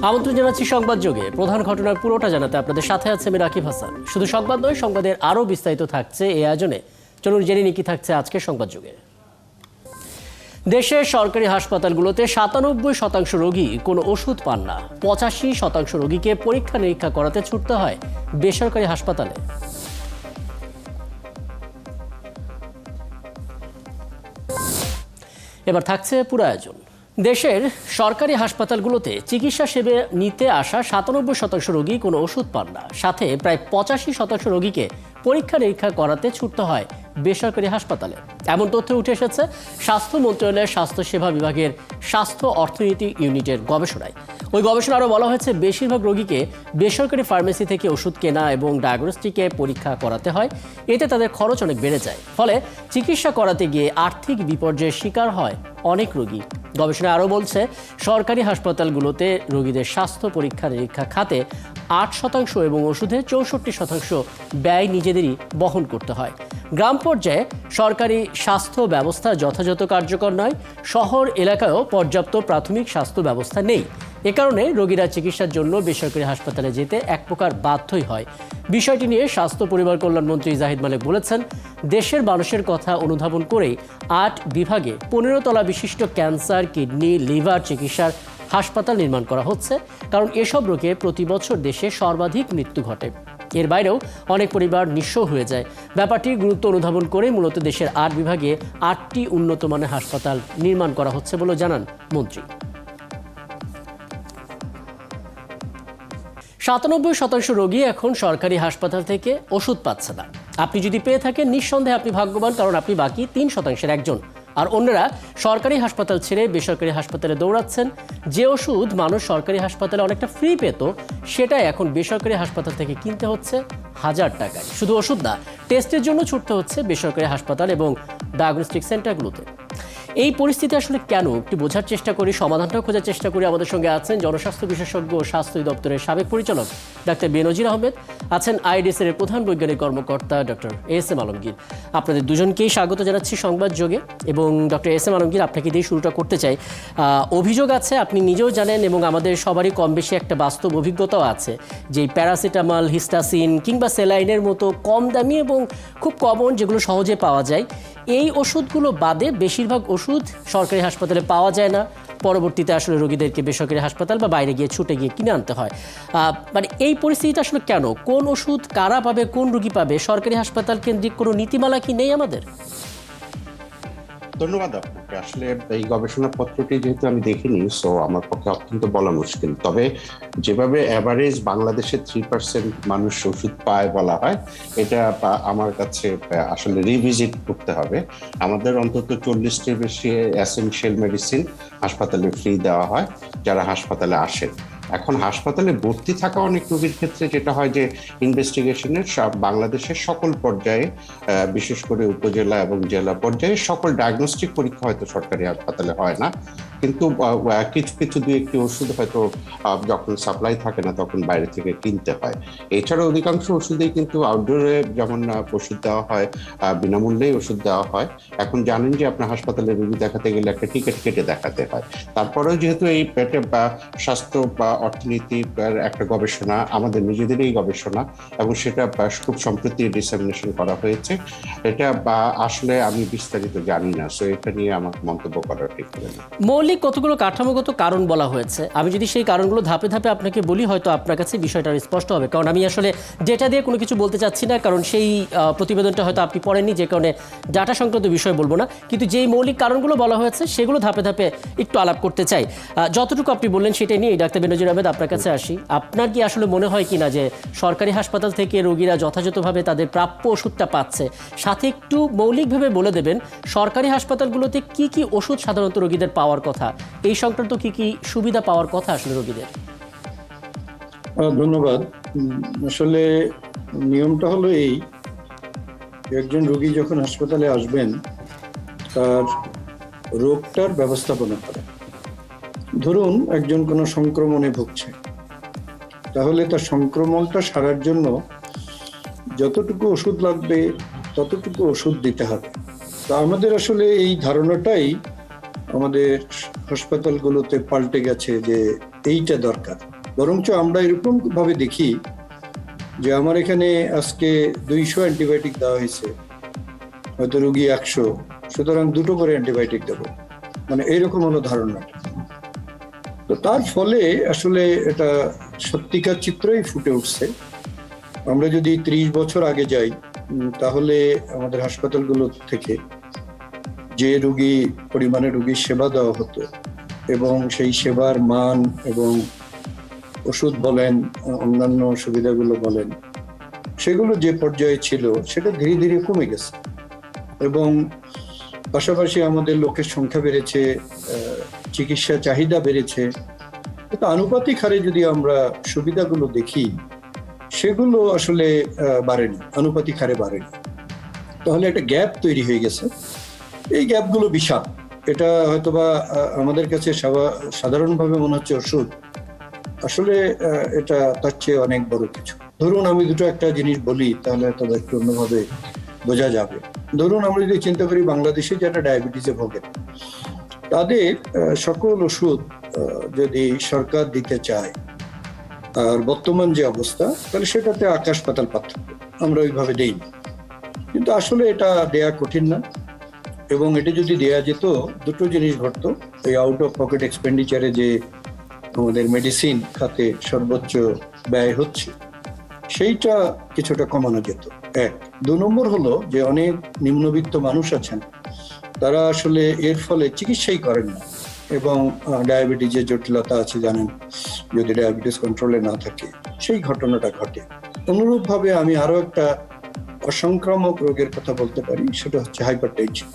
আমন্ত্রণ জানাচ্ছি সংবাদ যোগে। প্রধান ঘটনার পুরোটা জানাতে আপনাদের সাথে আছে আমি রাকিব হাসান। শুধু সংবাদ নয়, সংবাদের আরও বিস্তারিত থাকছে এই আয়োজনে। চলুন জেনে নিই কি থাকছে আজকের সংবাদ যোগে। দেশের সরকারি হাসপাতালগুলোতে ৯৭% রোগী কোনো ওষুধ পান না। ৮৫% রোগীকে পরীক্ষা নিরীক্ষা করাতে ছুটতে হয় বেসরকারি হাসপাতালে। এবার থাকছে পুরো আয়োজন। দেশের সরকারি হাসপাতালগুলোতে চিকিৎসা সেবা নিতে আসা ৯৭% রোগী কোনো ওষুধ পান না। সাথে প্রায় ৮৫% রোগীকে পরীক্ষা নিরীক্ষা করাতে ছুটতে হয় বেসরকারি হাসপাতালে। এমন তথ্য উঠে এসেছে স্বাস্থ্য মন্ত্রণালয়ের স্বাস্থ্যসেবা বিভাগের স্বাস্থ্য অর্থনীতি ইউনিটের গবেষণায়। ওই গবেষণা আরও বলা হয়েছে, বেশিরভাগ রোগীকে বেসরকারি ফার্মেসি থেকে ওষুধ কেনা এবং ডায়াগনস্টিকে পরীক্ষা করাতে হয়। এতে তাদের খরচ অনেক বেড়ে যায়। ফলে চিকিৎসা করাতে গিয়ে আর্থিক বিপর্যয়ের শিকার হয় অনেক রোগী। গবেষণা আরও বলছে, সরকারি হাসপাতালগুলোতে রোগীদের স্বাস্থ্য পরীক্ষা নিরীক্ষা খাতে ৮% এবং ওষুধে ৬৪% ব্যয় নিজেদেরই বহন করতে হয়। গ্রাম পর্যায়ে সরকারি স্বাস্থ্য ব্যবস্থা যথাযথ কার্যকর নয়। শহর এলাকায়ও পর্যাপ্ত প্রাথমিক স্বাস্থ্য ব্যবস্থা নেই। এ কারণে রোগীরা চিকিৎসার জন্য বেসরকারি হাসপাতালে যেতে এক প্রকার বাধ্যই হয়। বিষয়টি নিয়ে স্বাস্থ্য পরিবার কল্যাণমন্ত্রী জাহিদ মালেক বলেছেন, দেশের মানুষের কথা অনুধাবন করেই ৮ বিভাগে ১৫ তলা বিশিষ্ট ক্যান্সার, কিডনি, লিভার চিকিৎসার হাসপাতাল নির্মাণ করা হচ্ছে। কারণ এসব রোগে প্রতি বছর দেশে সর্বাধিক মৃত্যু ঘটে। এর বাইরেও অনেক পরিবার নিঃস্ব হয়ে যায়। ব্যাপারটির গুরুত্ব অনুধাবন করে মূলত দেশের ৮ বিভাগে ৮টি উন্নত মানের হাসপাতাল নির্মাণ করা হচ্ছে বলে জানান মন্ত্রী। ৯৭% রোগী এখন সরকারি হাসপাতাল থেকে ওষুধ পাচ্ছে না। আপনি যদি পেয়ে থাকেন, নিঃসন্দেহে আপনি ভাগ্যবান, কারণ আপনি বাকি ৩%-এর একজন। আর অন্যরা সরকারি হাসপাতাল ছেড়ে বেসরকারি হাসপাতালে দৌড়াচ্ছেন। যে ওষুধ মানুষ সরকারি হাসপাতালে অনেকটা ফ্রি পেত, সেটাই এখন বেসরকারি হাসপাতাল থেকে কিনতে হচ্ছে ১,০০০ টাকায়। শুধু ওষুধ না, টেস্টের জন্য ছুটতে হচ্ছে বেসরকারি হাসপাতাল এবং ডায়াগনস্টিক সেন্টারগুলোতে। এই পরিস্থিতি আসলে কেন, একটু বোঝার চেষ্টা করি, সমাধানটাও খোঁজার চেষ্টা করি। আমাদের সঙ্গে আছেন জনস্বাস্থ্য বিশেষজ্ঞ ও স্বাস্থ্য দপ্তরের সাবেক পরিচালক ডাক্তার বেনজির আহমেদ, আছেন আইডিএসএর প্রধান বৈজ্ঞানিক কর্মকর্তা ডক্টর এস এম আলমগীর। আপনাদের দুজনকেই স্বাগত জানাচ্ছি সংবাদ যোগে। এবং ডক্টর এস এম আলমগীর, আপনাকে দিয়ে শুরুটা করতে চাই। অভিযোগ আছে, আপনি নিজেও জানেন এবং আমাদের সবারই কম বেশি একটা বাস্তব অভিজ্ঞতাও আছে, যে প্যারাসিটামল, হিস্টাসিন কিংবা সেলাইনের মতো কম দামি এবং খুব কমন, যেগুলো সহজে পাওয়া যায়, এই ওষুধগুলো বাদে বেশিরভাগ ওষুধ সরকারি হাসপাতালে পাওয়া যায় না। পরবর্তীতে আসলে রোগীদেরকে বেসরকারি হাসপাতাল বা বাইরে গিয়ে ছুটে গিয়ে কিনে আনতে হয়। মানে এই পরিস্থিতিটা আসলে কেন, কোন ওষুধ কারা পাবে, কোন রোগী পাবে, সরকারি হাসপাতাল কেন্দ্রিক কোনো নীতিমালা কি নেই আমাদের? ধন্যবাদ আপনাকে। আসলে এই গবেষণা পত্রটি যেহেতু আমি দেখিনি, সো আমার পক্ষে অত্যন্ত বলা মুশকিল। তবে যেভাবে অ্যাভারেজ বাংলাদেশে 3% মানুষ ওষুধ পায় বলা হয়, এটা আমার কাছে আসলে রিভিজিট করতে হবে। আমাদের অন্তত 40টির বেশি এসেনশিয়াল মেডিসিন হাসপাতালে ফ্রি দেওয়া হয় যারা হাসপাতালে আসেন। এখন হাসপাতালে ভর্তি থাকা অনেক রোগীর ক্ষেত্রে যেটা হয় যে ইনভেস্টিগেশনের বাংলাদেশের সকল পর্যায়ে, বিশেষ করে উপজেলা এবং জেলা পর্যায়ে সকল ডায়াগনস্টিক পরীক্ষা হয়তো সরকারি হাসপাতালে হয় না, কিন্তু কিছু কিছু দুই একটি ওষুধ হয়তো যখন সাপ্লাই থাকে না তখন বাইরে থেকে কিনতে হয়। এছাড়া অধিকাংশ ওষুধেই কিন্তু আউটডোরে যেমন ওষুধ দেওয়া হয়, বিনামূল্যেই ওষুধ দেওয়া হয়। এখন জানেন যে আপনার হাসপাতালে রোগী দেখাতে গেলে একটা টিকিট কেটে দেখাতে হয়। তারপরেও যেহেতু এই পেটে স্বাস্থ্য বা অর্থনীতি একটা গবেষণা, আমাদের নিজেদেরই গবেষণা, এবং সেটা খুব সম্প্রতি ডিসেমিনেশন করা হয়েছে। এটা আসলে আমি বিস্তারিত জানি না, সো এটা নিয়ে আমার মন্তব্য করা ঠিক হবে না। মৌলিক কতগুলো কাঠামোগত কারণ বলা হয়েছে। আমি যদি সেই কারণগুলো ধাপে ধাপে আপনাকে বলি, হয়তো আপনার কাছে বিষয়টা স্পষ্ট হবে। কারণ আমি আসলে ডেটা দিয়ে কোনো কিছু বলতে চাচ্ছি না, কারণ সেই প্রতিবেদনটা হয়তো আপনি পড়েননি, যে কারণে ডাটা সংক্রান্ত বিষয় বলবো না। কিন্তু যেই মৌলিক কারণগুলো বলা হয়েছে সেগুলো ধাপে ধাপে একটু আলাপ করতে চাই। যতটুকু আপনি বললেন সেটাই নিয়ে ডাক্তার বেনজির আহমেদ আপনার কাছে আসি। আপনার কি আসলে মনে হয় কিনা যে সরকারি হাসপাতাল থেকে রোগীরা যথাযথভাবে তাদের প্রাপ্য ওষুধটা পাচ্ছে? সাথে একটু মৌলিকভাবে বলে দেবেন, সরকারি হাসপাতালগুলোতে কি কি ওষুধ সাধারণত রোগীদের পাওয়ার কথা, এই সংক্রান্ত কি কি সুবিধা পাওয়ার কথা আসলে রোগীদের? ধন্যবাদ। আসলে নিয়মটা হলো এই, একজন রোগী যখন হাসপাতালে আসবেন তার রোগটার ব্যবস্থাপনা করে। ধরুন একজন কোনো সংক্রমণে ভুগছে, তাহলে তার সংক্রমণটা সারার জন্য যতটুকু ওষুধ লাগবে ততটুকু ওষুধ দিতে হবে। তো আমাদের আসলে এই ধারণাটাই আমাদের হাসপাতালগুলোতে পাল্টে গেছে, যে এইটা দরকার। বরঞ্চ আমরা এরকম ভাবে দেখি যে আমার এখানে আজকে 200 অ্যান্টিবায়োটিক দেওয়া হয়েছে, হয়তো রোগী 100, সুতরাং 2টো করে অ্যান্টিবায়োটিক দেবো, মানে এইরকম হলো ধারণা। তো তার ফলে আসলে এটা সত্যিকার চিত্রই ফুটে উঠছে। আমরা যদি 30 বছর আগে যাই, তাহলে আমাদের হাসপাতালগুলো থেকে যে পরিমাণে রোগীর সেবা দেওয়া হতো এবং সেই সেবার মান এবং ওষুধ বলেন, অন্যান্য সুবিধাগুলো বলেন, সেগুলো যে পর্যায়ে ছিল সেটা ধীরে ধীরে কমে গেছে। এবং পাশাপাশি আমাদের লোকের সংখ্যা বেড়েছে, চিকিৎসা চাহিদা বেড়েছে। কিন্তু আনুপাতিক হারে যদি আমরা সুবিধাগুলো দেখি, সেগুলো আসলে বাড়েনি, আনুপাতিক হারে বাড়েনি। তাহলে একটা গ্যাপ তৈরি হয়ে গেছে। এই গ্যাপগুলো বিশাল। এটা হয়তোবা আমাদের কাছে সাধারণভাবে মনে হচ্ছে ওষুধ, আসলে এটা তার চেয়ে অনেক বড় কিছু। ধরুন আমি একটা জিনিস বলি, তাহলে হয়তো একটু অন্যভাবে বোঝা যাবে। ধরুন আমরা যদি চিন্তা করি, বাংলাদেশে যারা ডায়াবেটিসে ভোগেন, তাদের সকল ওষুধ যদি সরকার দিতে চায়, আর বর্তমান যে অবস্থা, তাহলে সেটাতে আকাশ পাতাল পার্থক্য। আমরা ওইভাবে দেই না, কিন্তু আসলে এটা দেয়া কঠিন না। এবং এটা যদি দেয়া যেত, দুটো জিনিস ঘটতো। এই আউট অফ পকেট এক্সপেন্ডিচারে যে আমাদের মেডিসিন খাতে সর্বোচ্চ ব্যয় হচ্ছে, সেইটা কিছুটা কমানো যেত, 1। 2 নম্বর হলো যে অনেক নিম্নবিত্ত মানুষ আছেন, তারা আসলে এর ফলে চিকিৎসাই করেন না, এবং ডায়াবেটিসের জটিলতা আছে জানেন, যদি ডায়াবেটিস কন্ট্রোলে না থাকে সেই ঘটনাটা ঘটে। অনুরূপভাবে আমি আরো একটা অসংক্রামক রোগের কথা বলতে পারি, সেটা হচ্ছে হাইপারটেনশন।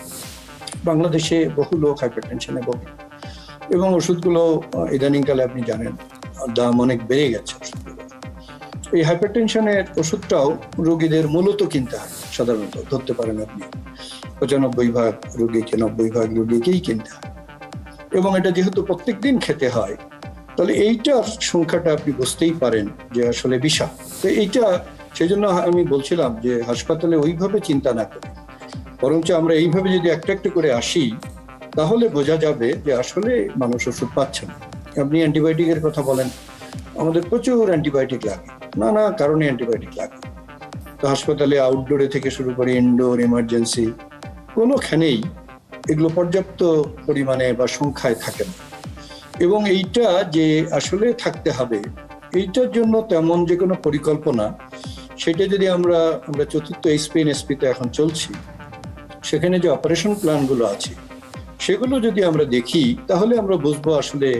বাংলাদেশে বহু লোক হাইপারটেনশনে ভোগে, এবং ওষুধগুলো ইদানিংকালে আপনি জানেন দাম অনেক বেড়ে গেছে ওষুধগুলো। এই হাইপারটেনশনের ওষুধটাও রোগীদের মূলত কিনতে হয়, সাধারণত ধরতে পারেন আপনি 95% রোগীকে, 90% রোগীকেই কিনতে হয়। এবং এটা যেহেতু প্রত্যেকদিন খেতে হয়, তাহলে এইটার সংখ্যাটা আপনি বুঝতেই পারেন যে আসলে বিশাল। তো এইটা সেই জন্য আমি বলছিলাম যে হাসপাতালে ওইভাবে চিন্তা না করে, বরঞ্চ আমরা এইভাবে যদি একটা একটা করে আসি, তাহলে বোঝা যাবে যে আসলে মানুষ ওষুধ পাচ্ছে না। আপনি অ্যান্টিবায়োটিকের কথা বলেন, আমাদের প্রচুর অ্যান্টিবায়োটিক লাগে, নানা কারণে অ্যান্টিবায়োটিক লাগে। তো হাসপাতালে আউটডোরে থেকে শুরু করে ইনডোর, ইমার্জেন্সি, কোনোখানেই এগুলো পর্যাপ্ত পরিমাণে বা সংখ্যায় থাকে না। এবং এইটা যে আসলে থাকতে হবে, এইটার জন্য তেমন যে কোনো পরিকল্পনা, সেটা যদি আমরা 4th এসপিতে এখন চলছি, সেখানে যে অপারেশন প্ল্যানগুলো আছে, সেগুলো যদি আমরা দেখি, তাহলে আমরা বুঝবো আসলে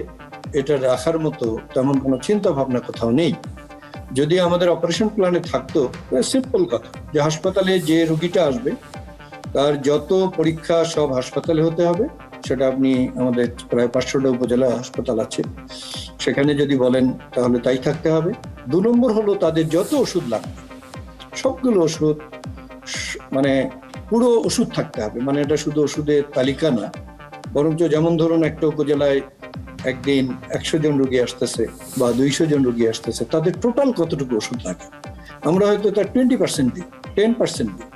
এটা রাখার মতো তেমন কোনো চিন্তা ভাবনা কোথাও নেই। যদি আমাদের অপারেশন প্ল্যানে থাকতো, সিম্পল কথা, যে হাসপাতালে যে রোগীটা আসবে তার যত পরীক্ষা সব হাসপাতালে হতে হবে। সেটা আপনি আমাদের প্রায় 500টা উপজেলা হাসপাতাল আছে, সেখানে যদি বলেন তাহলে তাই থাকতে হবে। 2 নম্বর হলো তাদের যত ওষুধ লাগবে, সবগুলো ওষুধ, মানে পুরো ওষুধ থাকতে হবে। মানে এটা শুধু ওষুধের তালিকা না, বরঞ্চ যেমন ধরুন একটা উপজেলায় একদিন 100 জন রোগী আসতেছে বা 200 জন রোগী আসতেছে, তাদের টোটাল কতটুকু ওষুধ লাগে, আমরা হয়তো তার 20% দিই, 10% দিই,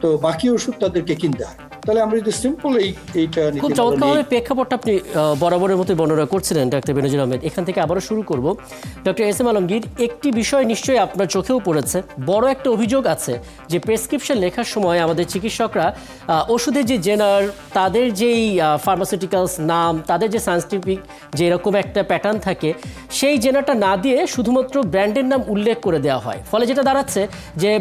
তো বাকি ওষুধ তাদেরকে কিনতে হয়। তাহলে আমরা যদি সিম্পল এইটা খুব চমৎকারভাবে প্রেক্ষাপটটা আপনি বরাবরের মতোই বর্ণনা করছিলেন ডাক্তার বেনজির আহমেদ। এখান থেকে আবারও শুরু করব। ডক্টর এস এম আলমগীর, একটি বিষয় নিশ্চয়ই আপনার চোখেও পড়েছে, বড় একটা অভিযোগ আছে যে প্রেসক্রিপশন লেখার সময় আমাদের চিকিৎসকরা ওষুধের যে জেনার, তাদের যেই ফার্মাসিউটিক্যালস নাম, তাদের যে সায়েন্টিফিক যে এরকম একটা প্যাটার্ন থাকে, সেই জেনারটা না দিয়ে শুধুমাত্র ব্র্যান্ডের নাম উল্লেখ করে দেওয়া হয়। ফলে যেটা দাঁড়াচ্ছে যে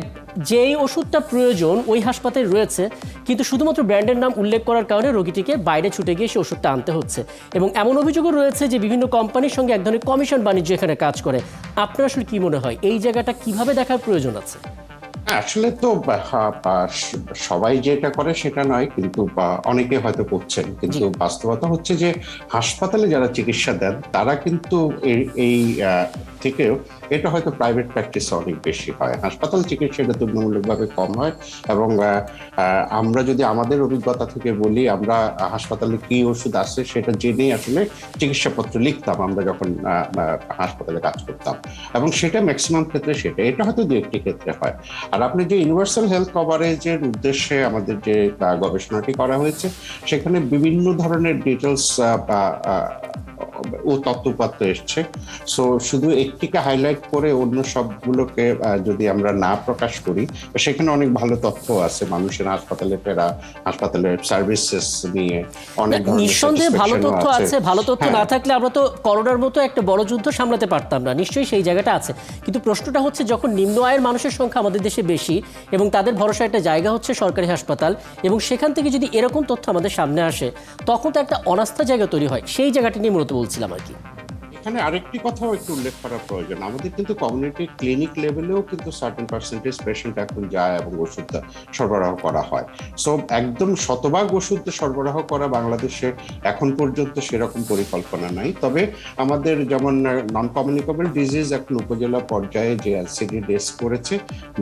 যেই ওষুধটা প্রয়োজন ওই হাসপাতালে রয়েছে, কিন্তু শুধুমাত্র ব্র্যান্ডের নাম উল্লেখ করার কারণে রোগীটিকে বাইরে ছুটে গিয়ে সেই ওষুধটা আনতে হচ্ছে। এবং এমন অভিযোগও রয়েছে যে বিভিন্ন কোম্পানির সঙ্গে এক ধরনের কমিশন বাণিজ্য এখানে কাজ করে। আপনার আসলে কি মনে হয় এই জায়গাটা কিভাবে দেখার প্রয়োজন আছে? আসলে তো সবাই যেটা করে সেটা নয়, কিন্তু অনেকে হয়তো করছেন, কিন্তু বাস্তবতা হচ্ছে যে হাসপাতালে যারা চিকিৎসা দেন তারা কিন্তু এই থেকেও এটা হয়তো প্রাইভেট প্র্যাকটিসে অনেক বেশি হয়। হাসপাতাল চিকিৎসাটা তুলনামূলকভাবে কম হয়। এবং আমরা যদি আমাদের অভিজ্ঞতা থেকে বলি, আমরা হাসপাতালে কি ওষুধ আছে সেটা জেনেই আসলে চিকিৎসাপত্র লিখতাম আমরা যখন হাসপাতালে কাজ করতাম, এবং সেটা ম্যাক্সিমাম ক্ষেত্রে এটা হয়তো 2-1টি ক্ষেত্রে হয়। আর আপনি যে ইউনিভার্সাল হেলথ কভারেজের উদ্দেশ্যে আমাদের যে গবেষণাটি করা হয়েছে, সেখানে বিভিন্ন ধরনের ডিটেলস ও তত্ত্বপাত্য এসছে। সো শুধু একটিকে হাইলাইট করে অন্য সবগুলোকে যদি আমরা না প্রকাশ করি, সেখানে অনেক ভালো তথ্য আছে মানুষের হাসপাতালে ফেরা, হাসপাতালের সার্ভিসেস নিয়ে অনেক ধরনের নিঃসন্দেহে ভালো তথ্য satisfaction-ও আছে। ভালো তথ্য হ্যাঁ। না থাকলে আমরা তো করোনার মতো একটা বড় যুদ্ধ সামলাতে পারতাম না, নিশ্চয়ই সেই জায়গাটা আছে। কিন্তু প্রশ্নটা হচ্ছে, যখন নিম্ন আয়ের মানুষের সংখ্যা আমাদের দেশে বেশি এবং তাদের ভরসা একটা জায়গা হচ্ছে সরকারি হাসপাতাল, এবং সেখান থেকে যদি এরকম তথ্য আমাদের সামনে আসে, তখন তো একটা অনাস্থা জায়গা তৈরি হয়। সেই জায়গাটা নিয়ে মূলত বলছিলাম আর কি। এখানে আরেকটি কথাও একটু উল্লেখ করা প্রয়োজন, আমাদের কিন্তু কমিউনিটি ক্লিনিক লেভেলেও কিন্তু সার্টেন পার্সেন্টেজ পেশেন্ট এখন যায় এবং ওষুধ সরবরাহ করা হয়। সো একদম শতভাগ ওষুধ সরবরাহ করা বাংলাদেশে এখন পর্যন্ত সেরকম পরিকল্পনা নাই। তবে আমাদের যেমন নন কমিউনিকেবল ডিজিজ এখন উপজেলা পর্যায়ে যে এলসিডি ডেস্ক করেছে,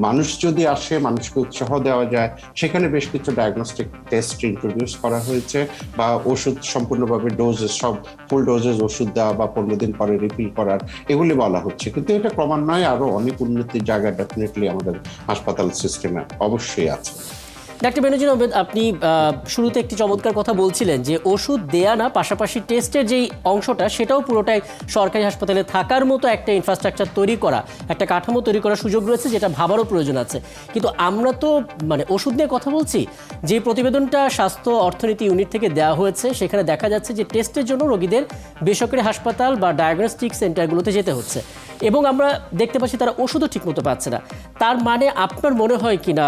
মানুষ যদি আসে, মানুষকে উৎসাহ দেওয়া যায়, সেখানে বেশ কিছু ডায়াগনস্টিক টেস্ট ইন্ট্রোডিউস করা হয়েছে, বা ওষুধ সম্পূর্ণভাবে ডোজেস, সব ফুল ডোজেস ওষুধ দেওয়া বা 15 দিন পরে রিফিল করার, এগুলি বলা হচ্ছে। কিন্তু এটা ক্রমান্বয়ে আরো অনেক উন্নতির জায়গা ডেফিনেটলি আমাদের হাসপাতাল সিস্টেমে অবশ্যই আছে। ডাক্তার বেনজির আহমেদ, আপনি শুরুতে একটি চমৎকার কথা বলছিলেন যে ওষুধ দেয়া না, পাশাপাশি টেস্টের যেই অংশটা সেটাও পুরোটাই সরকারি হাসপাতালে থাকার মতো একটা ইনফ্রাস্ট্রাকচার তৈরি করা, একটা কাঠামো তৈরি করার সুযোগ রয়েছে, যেটা ভাবারও প্রয়োজন আছে। কিন্তু আমরা তো ওষুধ নিয়ে কথা বলছি। যে প্রতিবেদনটা স্বাস্থ্য অর্থনীতি ইউনিট থেকে দেওয়া হয়েছে, সেখানে দেখা যাচ্ছে যে টেস্টের জন্য রোগীদের বেসরকারি হাসপাতাল বা ডায়াগনস্টিক সেন্টারগুলোতে যেতে হচ্ছে, এবং আমরা দেখতে পাচ্ছি তারা ওষুধও ঠিকমতো পাচ্ছে না। তার মানে আপনার মনে হয় কিনা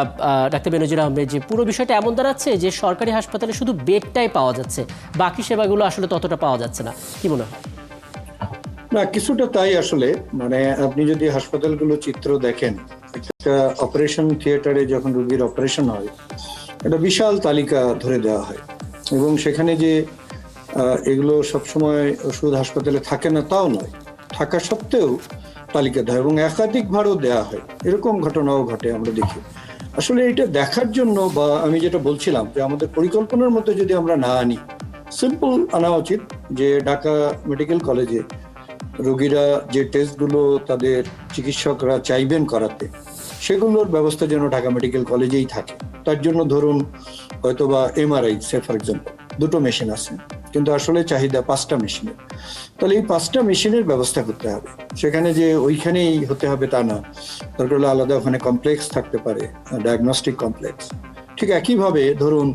ডাক্তার বেনজির আহমেদ, যে পুরো বিষয়টা এমন দাঁড়াচ্ছে যে সরকারি হাসপাতালে শুধু বেডটাই পাওয়া যাচ্ছে, বাকি সেবাগুলো আসলে ততটা পাওয়া যাচ্ছে না? কি মনে হয়? না, কিছুটা তাই আসলে। আপনি যদি হাসপাতালগুলো চিত্র দেখেন, একটা অপারেশন থিয়েটারে যখন রোগীর অপারেশন হয়, একটা বিশাল তালিকা ধরে দেওয়া হয়, এবং সেখানে যে এগুলো সবসময় ওষুধ হাসপাতালে থাকে না তাও নয়, থাকা সত্ত্বেও তালিকা দেওয়া হয়, এবং একাধিক ভারও দেওয়া হয়। এরকম ঘটনাও ঘটে, আমরা দেখি। আসলে এটা দেখার জন্য, বা আমি যেটা বলছিলাম যে আমাদের পরিকল্পনার মতো যদি আমরা না আনি, সিম্পল আনা উচিত যে ঢাকা মেডিকেল কলেজে রোগীরা যে টেস্টগুলো তাদের চিকিৎসকরা চাইবেন করাতে, সেগুলোর ব্যবস্থা যেন ঢাকা মেডিকেল কলেজেই থাকে। তার জন্য ধরুন হয়তোবা এমআরআই, ফর এক্সাম্পল, 2টো মেশিন আছে, কিন্তু আসলে চাহিদা 5টা মেশিনের। তাহলে এই 5টা মেশিনের ব্যবস্থা করতে হবে। সেখানে যে ওইখানেই হতে হবে তা না, দরকার হলে আলাদা ওখানে কমপ্লেক্স থাকতে পারে, ডায়াগনস্টিক কমপ্লেক্স। ঠিক একইভাবে ধরুন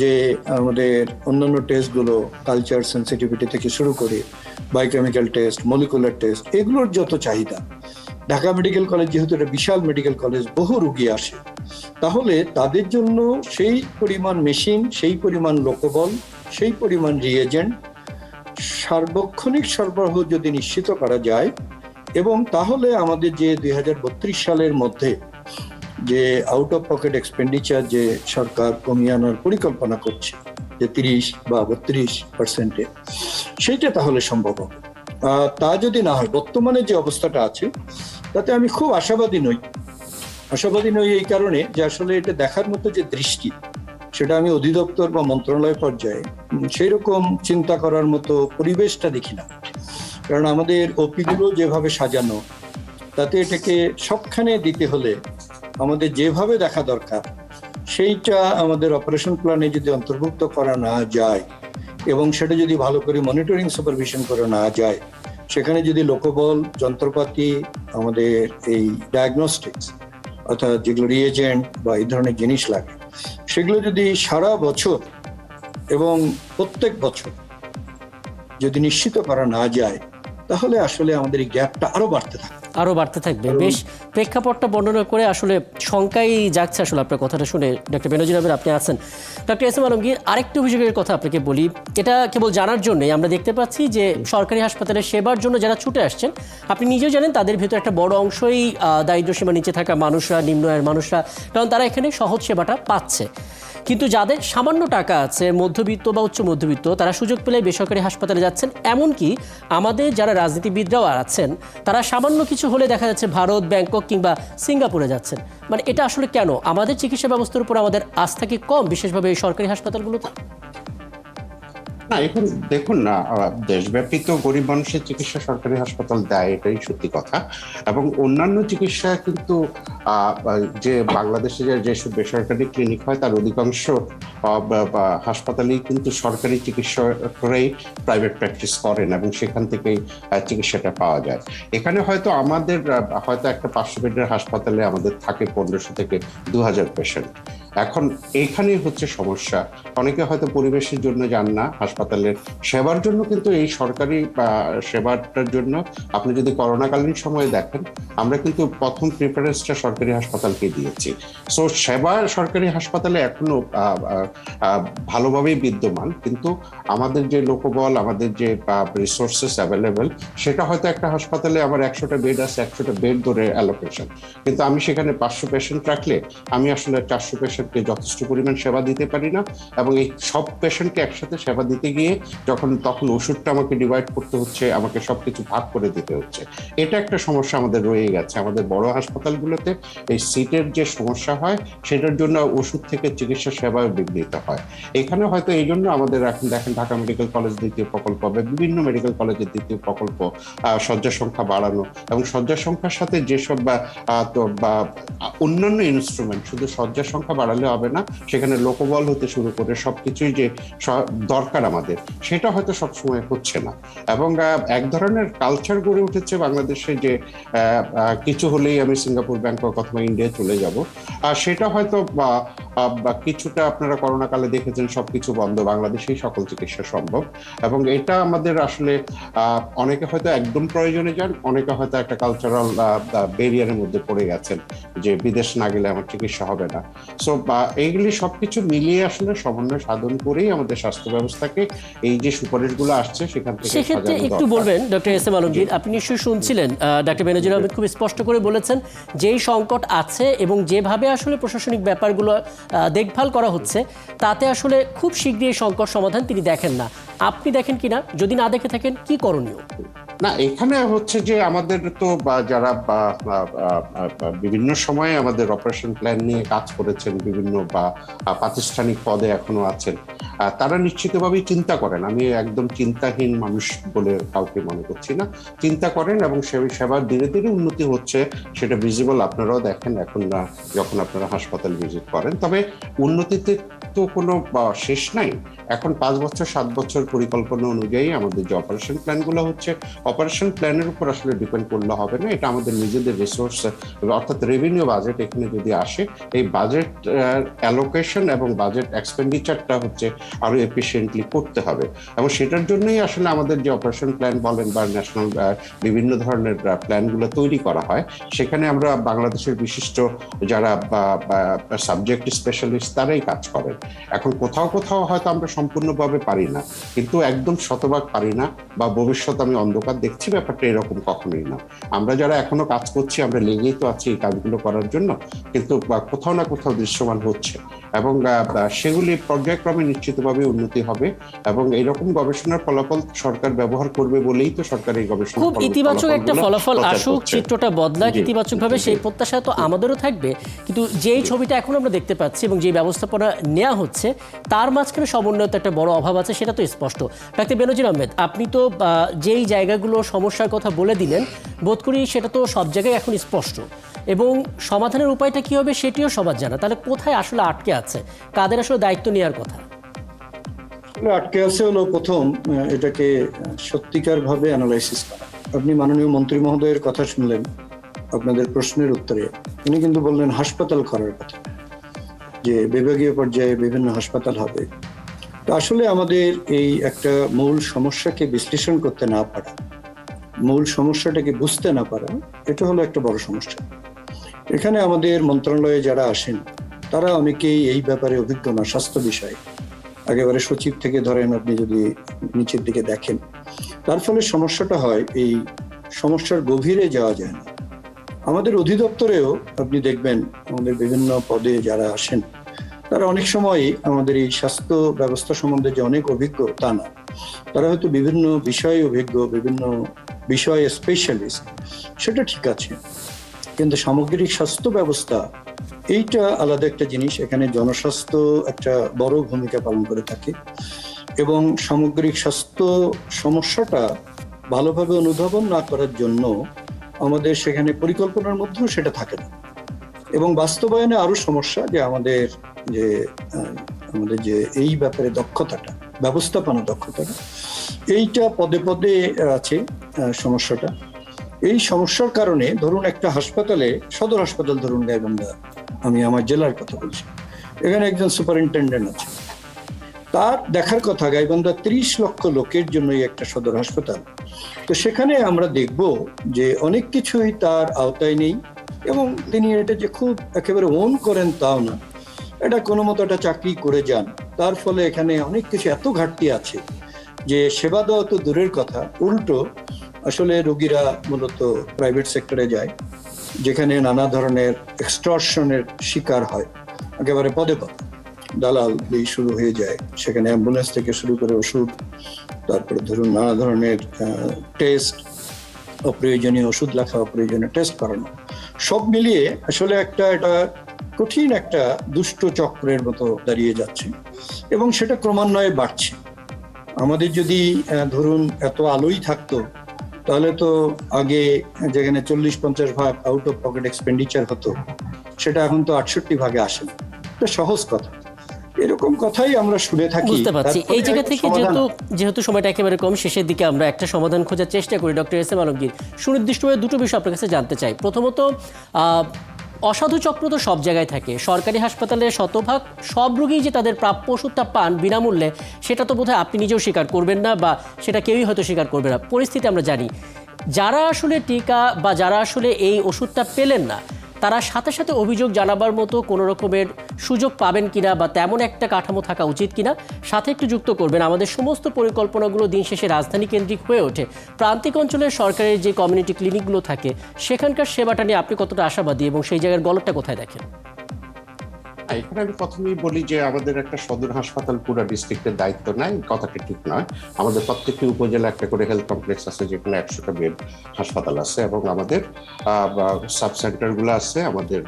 যে আমাদের অন্যান্য টেস্টগুলো, কালচার সেন্সিটিভিটি থেকে শুরু করে বায়োকেমিক্যাল টেস্ট, মলিকুলার টেস্ট, এগুলোর যত চাহিদা, ঢাকা মেডিকেল কলেজ যেহেতু একটা বিশাল মেডিকেল কলেজ, বহু রোগী আসে, তাহলে তাদের জন্য সেই পরিমাণ মেশিন, সেই পরিমাণ লোকবল, সেই পরিমাণ রিয়েজেন্ট সার্বক্ষণিক সরবরাহ যদি নিশ্চিত করা যায়, এবং তাহলে আমাদের যে 2032 সালের মধ্যে যে আউট অফ পকেট এক্সপেন্ডিচার যে সরকার কমিয়ে আনার পরিকল্পনা করছে, যে 30 বা 32%, সেইটা তাহলে সম্ভব হবে। তা যদি না হয়, বর্তমানে যে অবস্থাটা আছে তাতে আমি খুব আশাবাদী নই। এই কারণে যে আসলে এটা দেখার মতো যে দৃষ্টি, সেটা আমি অধিদপ্তর বা মন্ত্রণালয় পর্যায়ে সেই রকম চিন্তা করার মতো পরিবেশটা দেখি না। কারণ আমাদের ওপি গুলো যেভাবে সাজানো, তাতে এটাকে সবখানে দিতে হলে আমাদের যেভাবে দেখা দরকার, সেইটা আমাদের অপারেশন প্ল্যানে যদি অন্তর্ভুক্ত করা না যায়, এবং সেটা যদি ভালো করে মনিটরিং সুপারভিশন করা না যায়, সেখানে যদি লোকবল, যন্ত্রপাতি, আমাদের এই ডায়াগনস্টিক্স অর্থাৎ যেগুলো রিয়েজেন্ট বা এই ধরনের জিনিস লাগে, সেগুলো যদি সারা বছর এবং প্রত্যেক বছর যদি নিশ্চিত করা না যায়, তাহলে আসলে আমাদের এই গ্যাপটা আরো বাড়তে থাকবে। বেশ, প্রেক্ষাপটটা বর্ণনা করে আসলে শঙ্কাই যাচ্ছে আসলে আপনার কথাটা শুনে। ডক্টর বেনজির আহমেদ, আপনি আছেন। ডক্টর এস এম আলমগীর, আরেকটি অভিযোগের কথা আপনাকে বলি, এটা কেবল জানার জন্যই। আমরা দেখতে পাচ্ছি যে সরকারি হাসপাতালের সেবার জন্য যারা ছুটে আসছেন, আপনি নিজেও জানেন তাদের ভিতরে একটা বড় অংশই দারিদ্র্যসীমার নিচে থাকা মানুষরা, নিম্ন আয়ের মানুষরা, কারণ তারা এখানে সহজ সেবাটা পাচ্ছে। কিন্তু যাদের সামান্য টাকা আছে, মধ্যবিত্ত বা উচ্চ মধ্যবিত্ত, তারা সুযোগ পেলে বেসরকারি হাসপাতালে যাচ্ছেন। এমনকি আমাদের যারা রাজনীতিবিদরাও আছেন, তারা সামান্য কিছু হলে দেখা যাচ্ছে ভারত, ব্যাংকক কিংবা সিঙ্গাপুরে যাচ্ছেন। এটা আসলে কেন? আমাদের চিকিৎসা ব্যবস্থার উপর আমাদের আস্থা কি কম, বিশেষভাবে এই সরকারি হাসপাতালগুলোতে? না, এখন দেখুন না, দেশব্যাপী তো গরিব মানুষের চিকিৎসা সরকারি হাসপাতাল দেয়, এটাই সত্যি কথা। এবং অন্যান্য চিকিৎসা কিন্তু যে বাংলাদেশে যেসব বেসরকারি ক্লিনিক হয় তার অধিকাংশ হাসপাতালেই কিন্তু সরকারি চিকিৎসকরাই প্রাইভেট প্র্যাকটিস করেন এবং সেখান থেকেই চিকিৎসাটা পাওয়া যায়। এখানে হয়তো আমাদের হয়তো একটা 500 বেডের হাসপাতালে আমাদের থাকে 1500 থেকে 2000 পেশেন্ট। এখন এইখানেই হচ্ছে সমস্যা। অনেকে হয়তো পরিবেশের জন্য যান না, হাসপাতালের সেবার জন্য কিন্তু এই সরকারি সেবাটার জন্য আপনি যদি করোনাকালীন সময়ে দেখেন, আমরা কিন্তু প্রথম প্রিফারেন্সটা সরকারি হাসপাতালকে দিয়েছি। সো সেবা সরকারি হাসপাতালে এখনো ভালোভাবেই বিদ্যমান, কিন্তু আমাদের যে লোকবল, আমাদের যে রিসোর্সেস অ্যাভেলেবেল, সেটা হয়তো একটা হাসপাতালে আমার 100টা বেড আছে, 100টা বেড ধরে অ্যালোকেশন, কিন্তু আমি সেখানে 500 পেশেন্ট রাখলে আমি আসলে 400 পেশেন্টকে যথেষ্ট পরিমাণ সেবা দিতে পারি না। এবং এই সব পেশেন্টকে একসাথে সেবা দিতে গিয়ে তখন ওষুধটা আমাকে ডিভাইড করতে হচ্ছে, আমাকে সবকিছু ভাগ করে দিতে হচ্ছে। এটা একটা সমস্যা আমাদের রয়ে গেছে। আমাদের বড় হাসপাতালগুলোতে এই সিটের যে সমস্যা হয়, সেটার জন্য ওষুধ থেকে চিকিৎসা সেবায় বিঘ্নিত হয়। এখানে হয়তো এই জন্য আমাদের এখন দেখেন ঢাকা মেডিকেল কলেজ দ্বিতীয় প্রকল্প বা বিভিন্ন মেডিকেল কলেজের দ্বিতীয় প্রকল্প, শয্যা সংখ্যা বাড়ানো এবং শয্যা সংখ্যার সাথে যেসব বা অন্যান্য ইনস্ট্রুমেন্ট, শুধু শয্যা সংখ্যা বাড়ালে হবে না, সেখানে লোকবল হতে শুরু করে সবকিছুই যে দরকার আমাদের, সেটা হয়তো সবসময় হচ্ছে না। এবং এক ধরনের কালচার গড়ে উঠেছে বাংলাদেশে যে কিছু হলেই আমি সিঙ্গাপুর, ব্যাংকক অথবা ইন্ডিয়া চলে যাব। সেটা হয়তো কিছুটা আপনারা করোনা কালে দেখেছেন, সবকিছু বন্ধ, বাংলাদেশেই সকল চিকিৎসা সম্ভব। এবং এটা আমাদের আসলে অনেকে হয়তো একদম প্রয়োজনে যান, অনেকে হয়তো একটা কালচারাল ব্যারিয়ারের মধ্যে পড়ে গেছেন যে বিদেশ না গেলে আমার চিকিৎসা হবে না। সো এইগুলি সবকিছু মিলিয়ে আসলে সমন্বয় সাধন করেই আমাদের স্বাস্থ্য ব্যবস্থাকে এই যে সুপারিশগুলো আসছে সেখান থেকে সেক্ষেত্রে একটু বলবেন ডক্টর এস এম আলমগীর, আপনি নিশ্চয়ই শুনছিলেন ডক্টর বেনজির আহমেদ খুব স্পষ্ট করে বলেছেন যেই সংকট আছে এবং যেভাবে আসলে প্রশাসনিক ব্যাপারগুলো দেখভাল করা হচ্ছে, তাতে আসলে খুব শীঘ্রই সংকট সমাধান তিনি দেখেন না। আপনি দেখেন কিনা? যদি না দেখে থাকেন, কি করণীয়? না, এখানে হচ্ছে যে আমাদের তো যারা বিভিন্ন সময়ে আমাদের অপারেশন প্ল্যান নিয়ে কাজ করেছেন, বিভিন্ন প্রাতিষ্ঠানিক পদে এখনো আছেন, তারা নিশ্চিতভাবেই চিন্তা করেন। আমি একদম চিন্তাহীন মানুষ বলে কাউকে মনে করছি না, চিন্তা করেন এবং সেবার ধীরে ধীরে উন্নতি হচ্ছে, সেটা ভিজিবল, আপনারাও দেখেন এখন যখন আপনারা হাসপাতাল ভিজিট করেন। তবে উন্নতিতে তো কোনো শেষ নাই। এখন 5 বছর 7 বছর পরিকল্পনা অনুযায়ী আমাদের যে অপারেশন প্ল্যানগুলো হচ্ছে, অপারেশন প্ল্যানের উপর আসলে ডিপেন্ড করলে হবে না, এটা আমাদের নিজেদের রিসোর্স অর্থাৎ রেভিনিউ বাজেট এখানে যদি আসে, এই বাজেট অ্যালোকেশন এবং বাজেট এক্সপেন্ডিচারটা হচ্ছে আরো এফিশিয়েন্টলি করতে হবে। এবং সেটার জন্যই আসলে আমাদের যে অপারেশন প্ল্যান বলেন বা ন্যাশনাল বিভিন্ন ধরনের প্ল্যানগুলো তৈরি করা হয়, সেখানে আমরা বাংলাদেশের বিশিষ্ট যারা সাবজেক্ট স্পেশালিস্ট তারাই কাজ করেন। এখন কোথাও কোথাও হয়তো আমরা সম্পূর্ণভাবে পারি না, কিন্তু একদম শতভাগ পারি না বা ভবিষ্যৎ আমি অন্ধকার দেখছি, ব্যাপারটা এরকম কখনোই না। আমরা যারা এখনো কাজ করছি, আমরা লেগেই তো আছি এই কাজগুলো করার জন্য, কিন্তু কোথাও না কোথাও দৃশ্যমান হচ্ছে এবং সেগুলি পর্যায়ক্রমে নিশ্চিতভাবে উন্নতি হবে। এবং এইরকম গবেষণার ফলাফল সরকার ব্যবহার করবে বলেই তো সরকার এই গবেষণা খুব ইতিবাচক একটা ফলাফল আসুক, চিত্রটা বদলাক ইতিবাচক ভাবে, সেই প্রত্যাশা তো আমাদেরও থাকবে। কিন্তু যেই ছবিটা এখন আমরা দেখতে পাচ্ছি এবং যে ব্যবস্থাপনা নেওয়া হচ্ছে, তার মাঝখানে সমন্বয়ের একটা বড় অভাব আছে, সেটা তো স্পষ্ট। ডাক্তার বেনজির আহমেদ, আপনি তো যেই জায়গাগুলো সমস্যার কথা বলে দিলেন, বোধ করি সেটা তো সব জায়গায় এখন স্পষ্ট, এবং সমাধানের উপায়টা কি হবে সেটিও সবার জানা। তাহলে কোথায় আসলে আটকে আছে, কাদের আসলে দায়িত্ব নেওয়ার কথা? আটকে আছে হলো প্রথম, এটাকে সত্যিকার ভাবে অ্যানালাইসিস করা। আপনি মাননীয় মন্ত্রী মহোদয়ের কথা শুনলেন আপনাদের প্রশ্নের উত্তরে, তিনি কিন্তু বললেন হাসপাতাল করার কথা, যে বিভাগীয় পর্যায়ে বিভিন্ন হাসপাতাল হবে। তো আসলে আমাদের এই একটা মূল সমস্যাকে বিশ্লেষণ করতে না পারা, মূল সমস্যাটাকে বুঝতে না পারা, এটা হলো একটা বড় সমস্যা। এখানে আমাদের মন্ত্রণালয়ে যারা আসেন তারা অনেকেই এই ব্যাপারে অভিজ্ঞ না, স্বাস্থ্য বিষয়ে, একেবারে সচিব থেকে ধরেন আপনি যদি নিচের দিকে দেখেন, তার ফলে সমস্যাটা হয় এই সমস্যার গভীরে যাওয়া যায় না। আমাদের অধিদপ্তরেও আপনি দেখবেন আমাদের বিভিন্ন পদে যারা আসেন তারা অনেক সময় আমাদের এই স্বাস্থ্য ব্যবস্থা সম্বন্ধে যে অনেক অভিজ্ঞ তা না, তারা হয়তো বিভিন্ন বিষয়ে অভিজ্ঞ, বিভিন্ন বিষয়ে স্পেশালিস্ট, সেটা ঠিক আছে, কিন্তু সামগ্রিক স্বাস্থ্য ব্যবস্থা এইটা আলাদা একটা জিনিস। এখানে জনস্বাস্থ্য একটা বড় ভূমিকা পালন করে থাকে এবং সামগ্রিক স্বাস্থ্য সমস্যাটা ভালোভাবে অনুধাবন না করার জন্য আমাদের সেখানে পরিকল্পনার মধ্যেও সেটা থাকে না, এবং বাস্তবায়নে আরো সমস্যা যে আমাদের যে এই ব্যাপারে দক্ষতাটা, ব্যবস্থাপনা দক্ষতাটা, এইটা পদে পদে আছে সমস্যাটা। এই সমস্যার কারণে ধরুন একটা হাসপাতালে, সদর হাসপাতাল ধরুন গাইবান্ধা, আমি আমার জেলার কথা বলছি, এখানে একজন সুপারিনটেন্ডেন্ট আছে, তার দেখার কথা গাইবান্ধা 30 লক্ষ লোকের জন্যই একটা সদর হাসপাতাল। তো সেখানে আমরা দেখব যে অনেক কিছুই তার আওতায় নেই, এবং তিনি এটা যে খুব একেবারে ওন করেন তাও না, এটা কোনো মতো একটা চাকরি করে যান। তার ফলে এখানে অনেক কিছু এত ঘাটতি আছে যে সেবা দেওয়া তো দূরের কথা, উল্টো আসলে রোগীরা মূলত প্রাইভেট সেক্টরে যায়, যেখানে নানা ধরনের এক্সটর্শনের শিকার হয়, একেবারে পদে পদে দালাল দিয়ে শুরু হয়ে যায়। সেখানে অ্যাম্বুলেন্স থেকে শুরু করে ওষুধ, তারপরে ধরুন নানা ধরনের টেস্ট, অপ্রয়োজনীয় ওষুধ লেখা, অপ্রয়োজনীয় টেস্ট করানো, সব মিলিয়ে আসলে এটা কঠিন একটা দুষ্ট চক্রের মতো দাঁড়িয়ে যাচ্ছে, এবং সেটা ক্রমান্বয়ে বাড়ছে। আমাদের যদি ধরুন এত আলোই থাকতো, তাহলে তো আগে যেখানে 40-50 ভাগ আউট অফ পকেট এক্সপেন্ডিচার হতো, সেটা এখন তো 68 ভাগে আসে না। এটা সহজ কথা, এরকম কথাই আমরা শুনে থাকি। বুঝতে পারছি। এই জায়গা থেকে যেহেতু সময়টা একেবারে কম, শেষের দিকে আমরা একটা সমাধান খোঁজার চেষ্টা করি। ডক্টর এস এম আলমগীর, সুনির্দিষ্টভাবে দুটো বিষয় আপনার কাছে জানতে চাই। প্রথমত, অসাধু চক্র তো সব জায়গায় থাকে। সরকারি হাসপাতালে শতভাগ সব রোগী যে তাদের প্রাপ্য ওষুধটা পান বিনামূল্যে, সেটা তো বোধহয় আপনি নিজেও স্বীকার করবেন না, বা সেটা কেউই হয়তো স্বীকার করবে না। পরিস্থিতি আমরা জানি। যারা আসলে টিকা বা যারা আসলে এই ওষুধটা পেলেন না, তারা সাথে সাথে অভিযোগ জানাবার মতো কোনো রকমের সুযোগ পাবেন কিনা, বা তেমন একটা কাঠামো থাকা উচিত কিনা, সাথে একটু যুক্ত করবেন। আমাদের সমস্ত পরিকল্পনাগুলো দিন শেষে রাজধানী কেন্দ্রিক হয়ে ওঠে। প্রান্তিক অঞ্চলের সরকারের যে কমিউনিটি ক্লিনিকগুলো থাকে, সেখানকার সেবাটা নিয়ে আপনি কতটা আশাবাদী, এবং সেই জায়গার গলতটা কোথায় দেখেন? এখানে আমি প্রথমেই বলি যে আমাদের একটা সদর হাসপাতাল পুরো ডিস্ট্রিক্টের দায়িত্ব নাই, কথাটা ঠিক নয়। আমাদের প্রত্যেকটি উপজেলা একটা করে হেলথ কমপ্লেক্স আছে, যেখানে 100টা বেড হাসপাতাল আছে, এবং আমাদের সাব সেন্টারগুলো আছে, আমাদের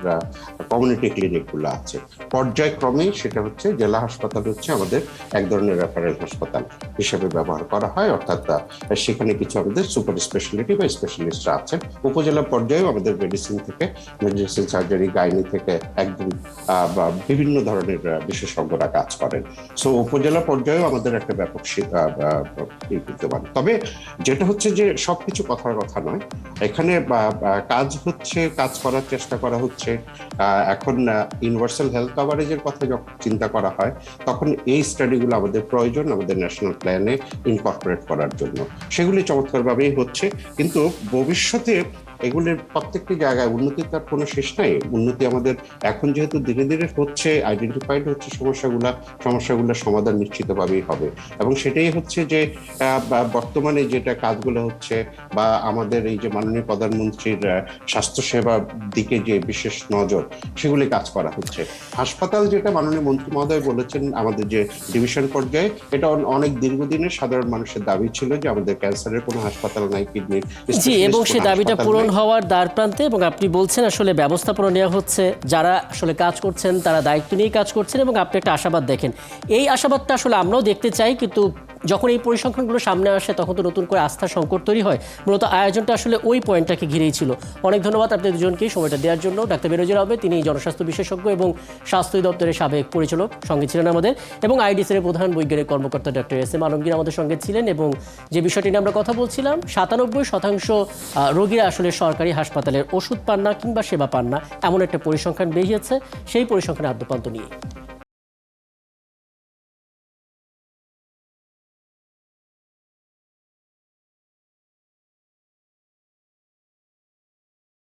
কমিউনিটি ক্লিনিকগুলো আছে। পর্যায়ক্রমেই সেটা হচ্ছে জেলা হাসপাতাল হচ্ছে আমাদের এক ধরনের রেফারেল হাসপাতাল হিসেবে ব্যবহার করা হয়, অর্থাৎ সেখানে কিছু আমাদের সুপার স্পেশালিটি বা স্পেশালিস্টরা আছেন। উপজেলা পর্যায়েও আমাদের মেডিসিন থেকে, মেডিসিন সার্জারি, গাইনি থেকে একদম বিভিন্ন ধরনের বিশেষজ্ঞরা কাজ করেন। সো উপজেলা পর্যায়েও আমাদের একটা ব্যাপক বিদ্যমান। তবে যেটা হচ্ছে যে সবকিছু কথার কথা নয়, এখানে কাজ করার চেষ্টা করা হচ্ছে। এখন ইউনিভার্সাল হেলথ কভারেজের কথা যখন চিন্তা করা হয়, তখন এই স্টাডিগুলো আমাদের প্রয়োজন আমাদের ন্যাশনাল প্ল্যানে ইনকর্পোরেট করার জন্য। সেগুলি চমৎকারভাবেই হচ্ছে, কিন্তু ভবিষ্যতে এগুলির প্রত্যেকটি জায়গায় উন্নতির তার কোনো শেষ নাই। উন্নতি আমাদের এখন যেহেতু ধীরে ধীরে হচ্ছে, আইডেন্টিফাইড হচ্ছে সমস্যাগুলোর সমাধান নিশ্চিতভাবেই হবে। এবং সেটাই হচ্ছে যে বর্তমানে যেটা কাজগুলো হচ্ছে, বা আমাদের এই যে মাননীয় প্রধানমন্ত্রীর স্বাস্থ্যসেবার দিকে যে বিশেষ নজর, সেগুলি কাজ করা হচ্ছে। হাসপাতাল যেটা মাননীয় মন্ত্রী মহোদয় বলেছেন, আমাদের যে ডিভিশন পর্যায়ে, এটা অনেক দীর্ঘদিনের সাধারণ মানুষের দাবি ছিল যে আমাদের ক্যান্সারের কোনো হাসপাতাল নাই, কিডনির, জি, এবং সেই দাবিটা পূরণ হওয়ার দ্বার প্রান্তে। এবং আপনি বলছেন আসলে ব্যবস্থাপনা নেওয়া হচ্ছে, যারা আসলে কাজ করছেন তারা দায়িত্ব নিয়ে কাজ করছেন, এবং আপনি একটা আশাবাদ দেখেন। এই আশাবাদটা আসলে আমরাও দেখতে চাই, কিন্তু যখন এই পরিসংখ্যানগুলো সামনে আসে, তখন তো নতুন করে আস্থার সংকট তৈরি হয়। মূলত আয়োজনটা আসলে ওই পয়েন্টটাকে ঘিরেই ছিল। অনেক ধন্যবাদ আপনাদের দুজনকেই সময়টা দেওয়ার জন্য। ডাক্তার বেনজির আহমেদ, তিনি জনস্বাস্থ্য বিশেষজ্ঞ এবং স্বাস্থ্য দপ্তরের সাবেক পরিচালক, সঙ্গে ছিলেন আমাদের, এবং আইডিসির প্রধান বৈজ্ঞানিক কর্মকর্তা ডক্টর এস এম আলমগীর আমাদের সঙ্গে ছিলেন। এবং যে বিষয়টি নিয়ে আমরা কথা বলছিলাম, 97% রোগীরা আসলে সরকারি হাসপাতালের ওষুধ পান না কিংবা সেবা পান না, এমন একটা পরিসংখ্যান বেরিয়েছে। সেই পরিসংখ্যানের আদ্যপান্ত নিয়ে